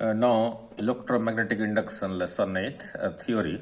Now, electromagnetic induction lesson 8 theory.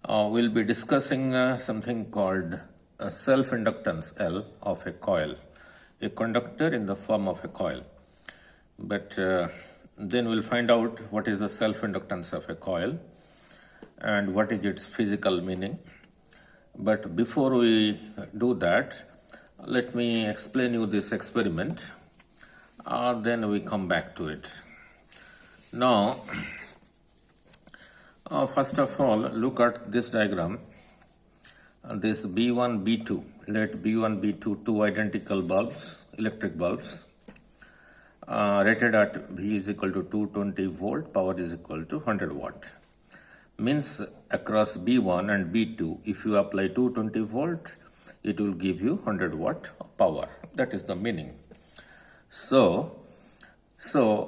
We'll be discussing something called a self-inductance L of a coil, a conductor in the form of a coil. But then we'll find out what is the self-inductance of a coil and what is its physical meaning. But before we do that, let me explain you this experiment. Then we come back to it. Now, first of all, look at this diagram. This B1, B2. Let B1, B2, two identical bulbs, electric bulbs, rated at V is equal to 220 volt, power is equal to 100 watt. Means across B1 and B2, if you apply 220 volt, it will give you 100 watt power. That is the meaning. So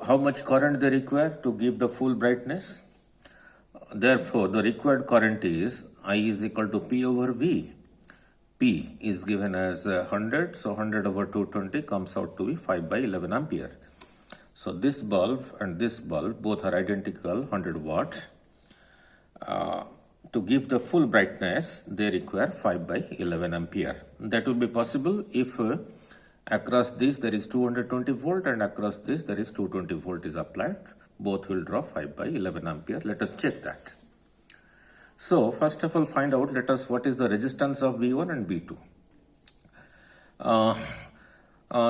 how much current they require to give the full brightness? Therefore, the required current is I is equal to P over V. P is given as 100, so 100 over 220 comes out to be 5 by 11 ampere. So this bulb and this bulb both are identical 100 watts. To give the full brightness, they require 5 by 11 ampere. That will be possible if across this there is 220 volt and across this there is 220 volt is applied. Both will draw 5 by 11 ampere. Let us check that. So first of all, find out, let us, what is the resistance of B1 and B2.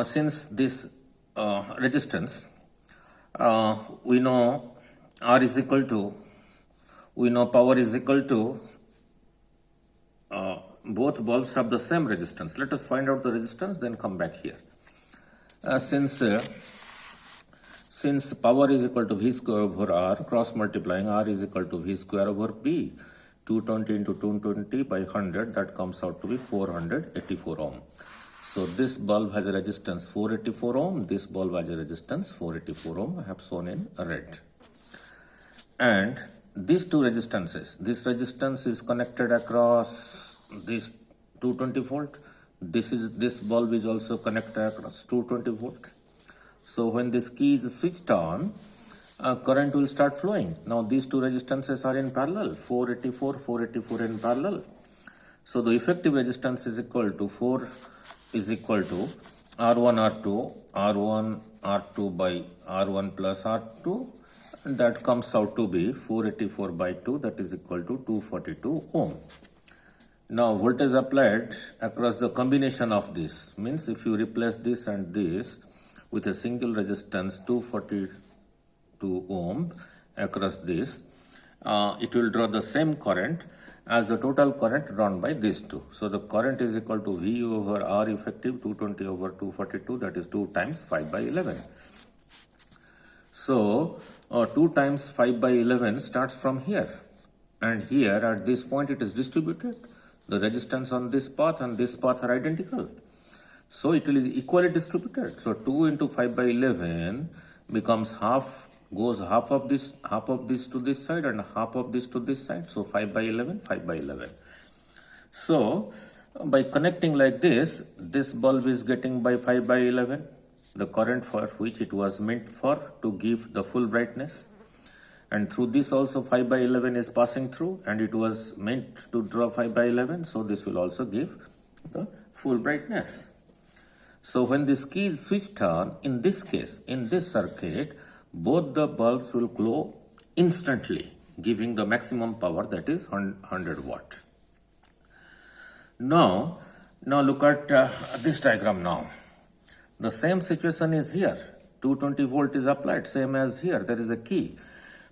Since this resistance, we know R is equal to, we know power is equal to, both bulbs have the same resistance. Let us find out the resistance, then come back here. Since power is equal to V square over R, cross multiplying R is equal to V square over B, 220 into 220 by 100, that comes out to be 484 ohm. So this bulb has a resistance 484 ohm, this bulb has a resistance 484 ohm, I have shown in red. And these two resistances, this resistance is connected across this 220 volt, this bulb is also connected across 220 volt. So when this key is switched on, current will start flowing. Now these two resistances are in parallel, 484 in parallel. So the effective resistance is equal to 4 is equal to R1 R2 by R1 plus R2, and that comes out to be 484 by 2, that is equal to 242 ohm. Now voltage applied across the combination of this, means if you replace this and this with a single resistance 242 ohm across this, it will draw the same current as the total current drawn by these two. So the current is equal to V over R effective 220 over 242, that is 2 times 5 by 11. So 2 times 5 by 11 starts from here, and here at this point it is distributed. The resistance on this path and this path are identical. So it will be equally distributed. So 2 into 5 by 11 becomes half, goes half of this to this side and half of this to this side. So 5 by 11, 5 by 11. So by connecting like this bulb is getting by 5 by 11, the current for which it was meant for to give the full brightness. And through this also 5 by 11 is passing through, and it was meant to draw 5 by 11. So this will also give the full brightness. So when this key is switched on, in this case, in this circuit, both the bulbs will glow instantly, giving the maximum power, that is 100 watt. Now look at this diagram now. The same situation is here. 220 volt is applied, same as here. There is a key.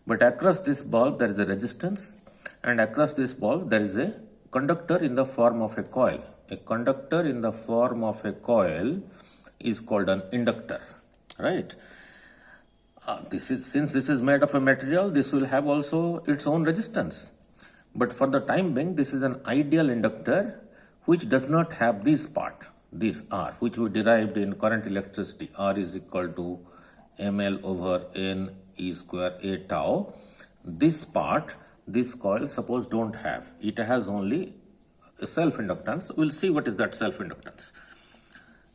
But across this bulb there is a resistance, and across this bulb there is a conductor in the form of a coil. A conductor in the form of a coil is called an inductor, right? Since this is made of a material, this will have also its own resistance. But for the time being, this is an ideal inductor which does not have this part, this R, which we derived in current electricity. R is equal to ml over n E square A tau. This part, this coil, suppose don't have. It has only a self-inductance. We'll see what is that self-inductance.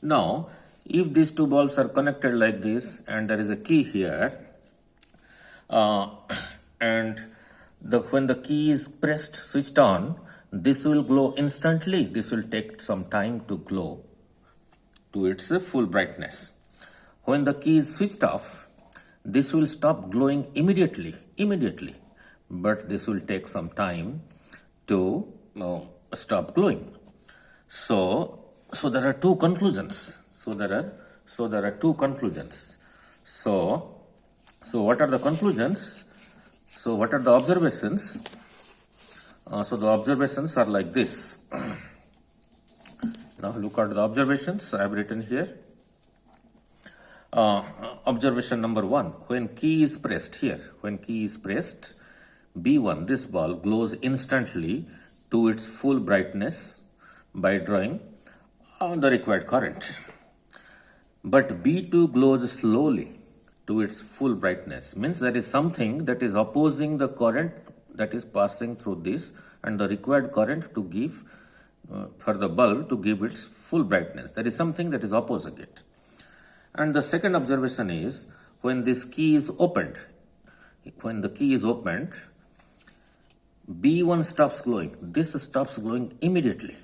Now, if these two bulbs are connected like this and there is a key here, and when the key is pressed, switched on, this will glow instantly. This will take some time to glow to its full brightness. When the key is switched off, this will stop glowing immediately, but this will take some time to stop glowing. So there are two conclusions. So there are two conclusions. So what are the conclusions? So what are the observations? So the observations are like this. Now look at the observations I have written here. Observation number 1, when key is pressed here, when key is pressed, B1, this bulb glows instantly to its full brightness by drawing the required current. But B2 glows slowly to its full brightness, means there is something that is opposing the current that is passing through this and the required current to give for the bulb to give its full brightness. There is something that is opposing it. And the second observation is when this key is opened, when the key is opened, B1 stops glowing. This stops glowing immediately.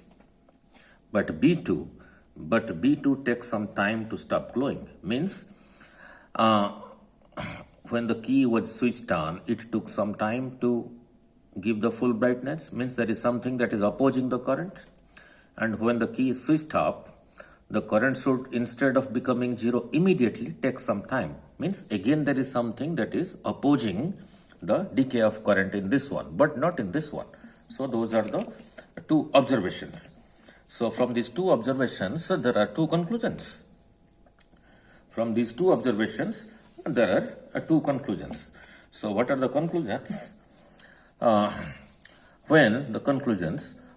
But B2 takes some time to stop glowing. Means when the key was switched on, it took some time to give the full brightness. Means there is something that is opposing the current. And when the key is switched off, the current should, instead of becoming zero immediately, take some time. Means again there is something that is opposing the decay of current in this one, but not in this one. So those are the two observations. So from these two observations, there are two conclusions. From these two observations, there are two conclusions. So what are the conclusions?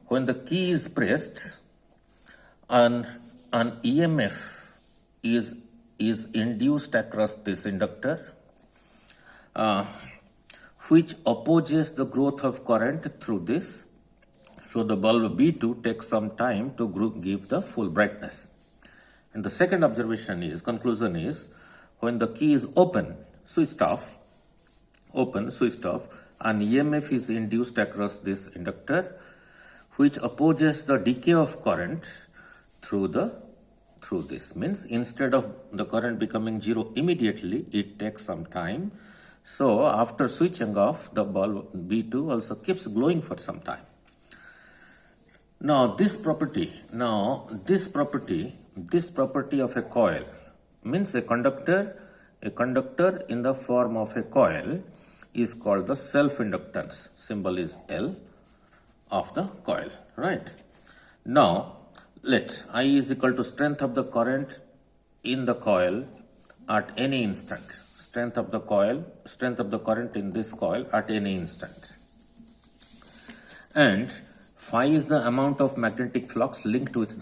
When the key is pressed, an EMF is induced across this inductor, which opposes the growth of current through this. So the bulb B2 takes some time to give the full brightness. And the second conclusion is, when the key is switched off, an EMF is induced across this inductor, which opposes the decay of current through this. Means instead of the current becoming zero immediately, it takes some time. So after switching off, the bulb B2 also keeps glowing for some time. Now this property of a coil, means a conductor in the form of a coil, is called the self-inductance. Symbol is L of the coil, right? Now let I is equal to strength of the current in the coil at any instant. Strength of the current in this coil at any instant. And phi is the amount of magnetic flux linked with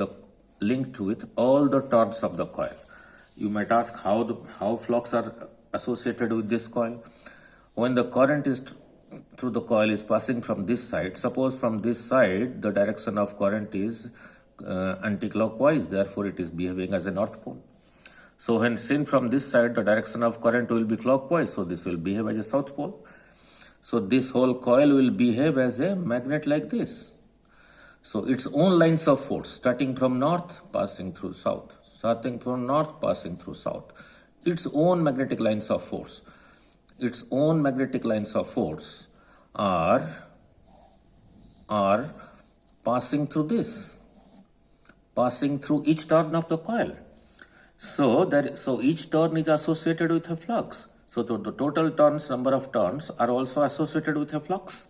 all the turns of the coil. You might ask how flux are associated with this coil. When the current is through the coil is passing from this side, suppose from this side the direction of current is anti-clockwise, therefore it is behaving as a north pole. So when seen from this side, the direction of current will be clockwise, so this will behave as a south pole. So this whole coil will behave as a magnet like this. So its own lines of force, starting from north, passing through south, its own magnetic lines of force. Its own magnetic lines of force are passing through each turn of the coil. So each turn is associated with a flux. So the total number of turns are also associated with a flux.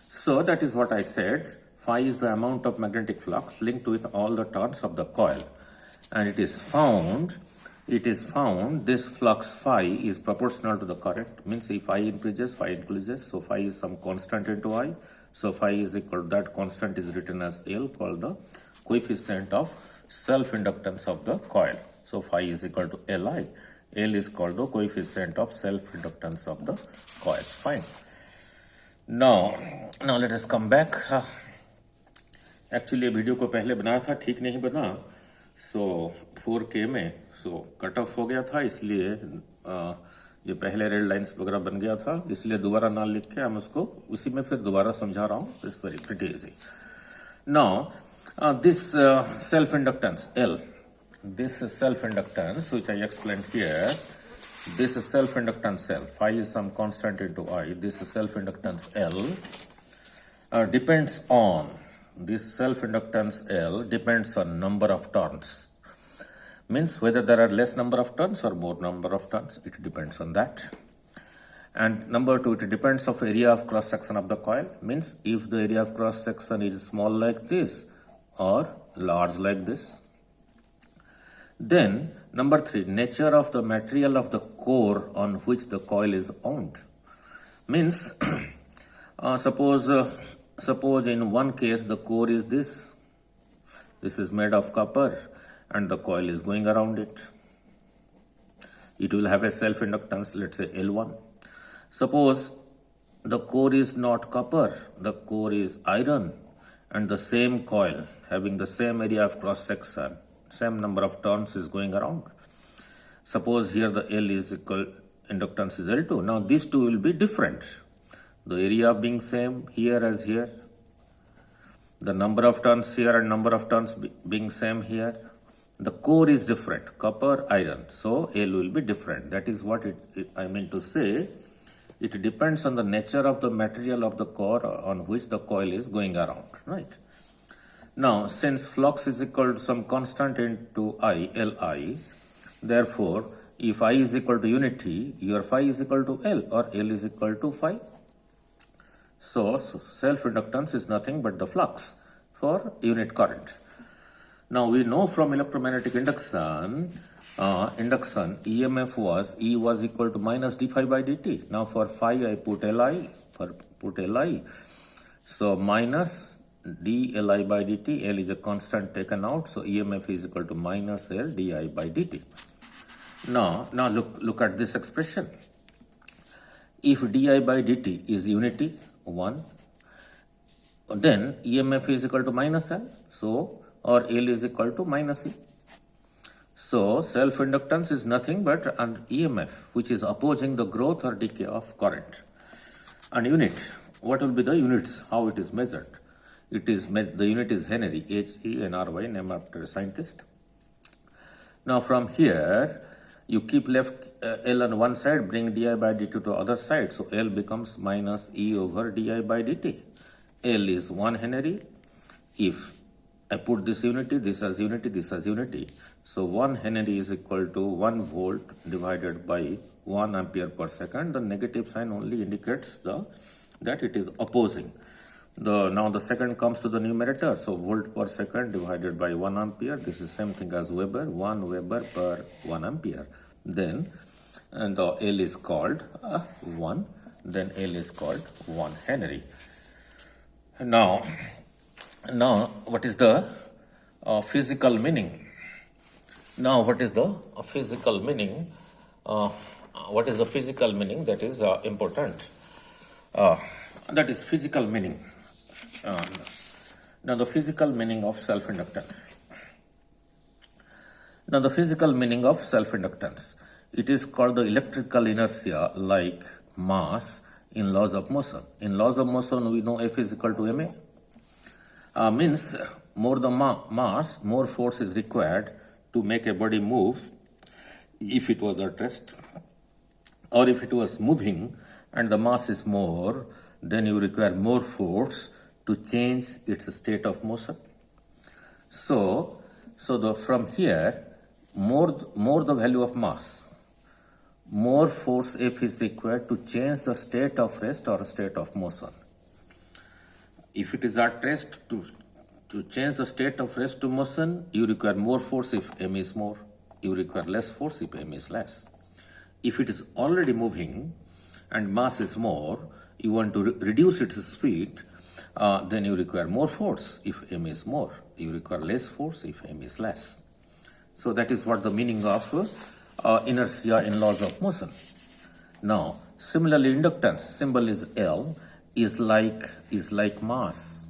So that is what I said. Phi is the amount of magnetic flux linked with all the turns of the coil. And it is found this flux phi is proportional to the current. Means if I increases, phi increases. So phi is some constant into I. So phi is equal to that constant is written as L, called the coefficient of self-inductance of the coil. So phi is equal to Li. L is called the coefficient of self-inductance of the coil. Fine. Now let us come back. Actually video को पहले बनाया था, ठीक नहीं बना, सो 4K में cut off हो गया था, इसलिए ये पहले रेड लाइंस वगैरह बन गया था, इसलिए दोबारा ना लिख के हम उसको उसी में फिर दोबारा समझा रहा हूँ. It's very pretty easy. Now this self inductance L, this self inductance which I explained here, this self inductance L, phi is some constant into I, this self inductance L depends on, this self inductance L depends on number of turns. Means whether there are less number of turns or more number of turns, it depends on that. And number two, it depends of area of cross section of the coil. Means if the area of cross section is small like this or large like this. Then number three, nature of the material of the core on which the coil is wound. Means suppose in one case the core is this is made of copper and the coil is going around it. It will have a self inductance, let's say L1. Suppose the core is not copper, the core is iron, and the same coil having the same area of cross section, same number of turns is going around. Suppose here the L is equal, inductance is L2. Now these two will be different. The area being same here as here, the number of turns here and number of turns being same here. The core is different, copper, iron, so L will be different. That is what I mean to say. It depends on the nature of the material of the core on which the coil is going around, right? Now, since flux is equal to some constant into I, Li, therefore, if I is equal to unity, your phi is equal to L or L is equal to phi. So self-inductance is nothing but the flux for unit current. Now we know from electromagnetic induction, EMF was E was equal to minus d phi by dt. Now for phi I put Li, so minus d Li by dt. L is a constant taken out, so EMF is equal to minus L di by dt. Now look at this expression. If di by dt is unity 1, then EMF is equal to minus L, so or L is equal to minus E. So self-inductance is nothing but an EMF which is opposing the growth or decay of current. And unit, what will be the units, how it is measured? The unit is Henry, H-E-N-R-Y, named after a scientist. Now from here, you keep left L on one side, bring di by dt to the other side. So L becomes minus E over di by dt. L is 1 Henry. If I put this unity, this as unity, this as unity. So 1 Henry is equal to 1 volt divided by 1 ampere per second. The negative sign only indicates that it is opposing. Now the second comes to the numerator. So volt per second divided by 1 ampere. This is same thing as Weber, 1 Weber per 1 ampere. Then and the L is called 1. Then L is called 1 Henry. Now what is the physical meaning? Now what is the physical meaning? What is the physical meaning? That is important. That is physical meaning. Now the physical meaning of self-inductance. Now the physical meaning of self-inductance. It is called the electrical inertia like mass in laws of motion. In laws of motion, we know F is equal to ma. Means more the mass, more force is required to make a body move if it was at rest. Or if it was moving and the mass is more, then you require more force to change its state of motion. So from here, more the value of mass, more force F is required to change the state of rest or state of motion. If it is at rest, to change the state of rest to motion, you require more force if m is more. You require less force if m is less. If it is already moving and mass is more, you want to reduce its speed, then you require more force if m is more. You require less force if m is less. So that is what the meaning of inertia in laws of motion. Now, similarly, inductance, symbol is L, is like mass,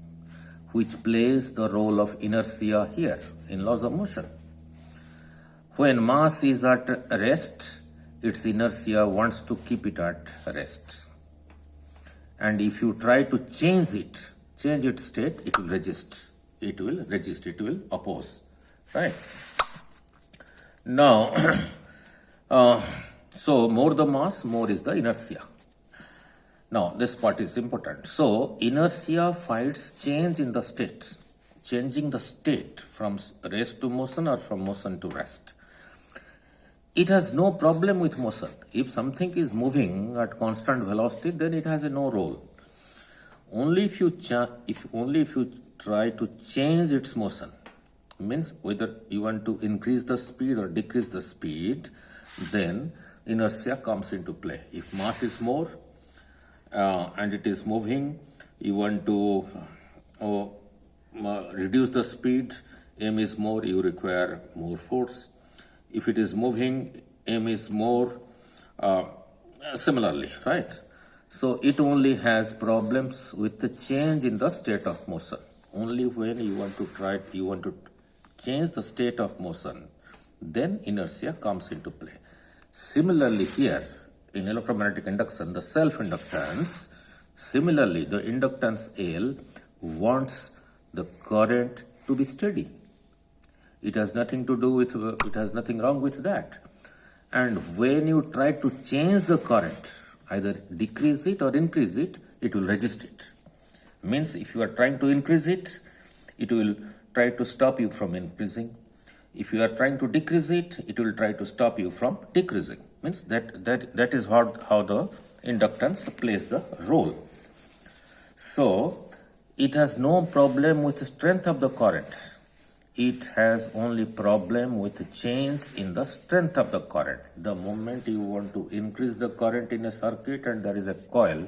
which plays the role of inertia here in laws of motion. When mass is at rest, its inertia wants to keep it at rest. And if you try to change its state, it will resist. It will oppose. Right? Now, so more the mass, more is the inertia. Now, this part is important. So, inertia fights change in the state, changing the state from rest to motion or from motion to rest. It has no problem with motion. If something is moving at constant velocity, then it has no role. Only if you try to change its motion, means whether you want to increase the speed or decrease the speed, then inertia comes into play. If mass is more and it is moving, you want to reduce the speed, m is more, you require more force. If it is moving, m is more, similarly, right? So it only has problems with the change in the state of motion. Only when you want to change the state of motion, then inertia comes into play. Similarly here, in electromagnetic induction, the self-inductance, similarly the inductance L wants the current to be steady. It has nothing wrong with that. And when you try to change the current, either decrease it or increase it, it will resist it. Means if you are trying to increase it, it will try to stop you from increasing. If you are trying to decrease it, it will try to stop you from decreasing. Means that is how the inductance plays the role. So it has no problem with the strength of the current. It has only problem with the change in the strength of the current. The moment you want to increase the current in a circuit and there is a coil,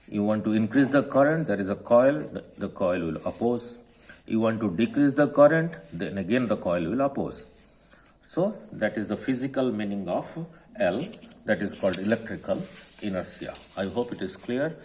you want to increase the current, there is a coil, the coil will oppose. You want to decrease the current, then again the coil will oppose. So that is the physical meaning of L, that is called electrical inertia. I hope it is clear.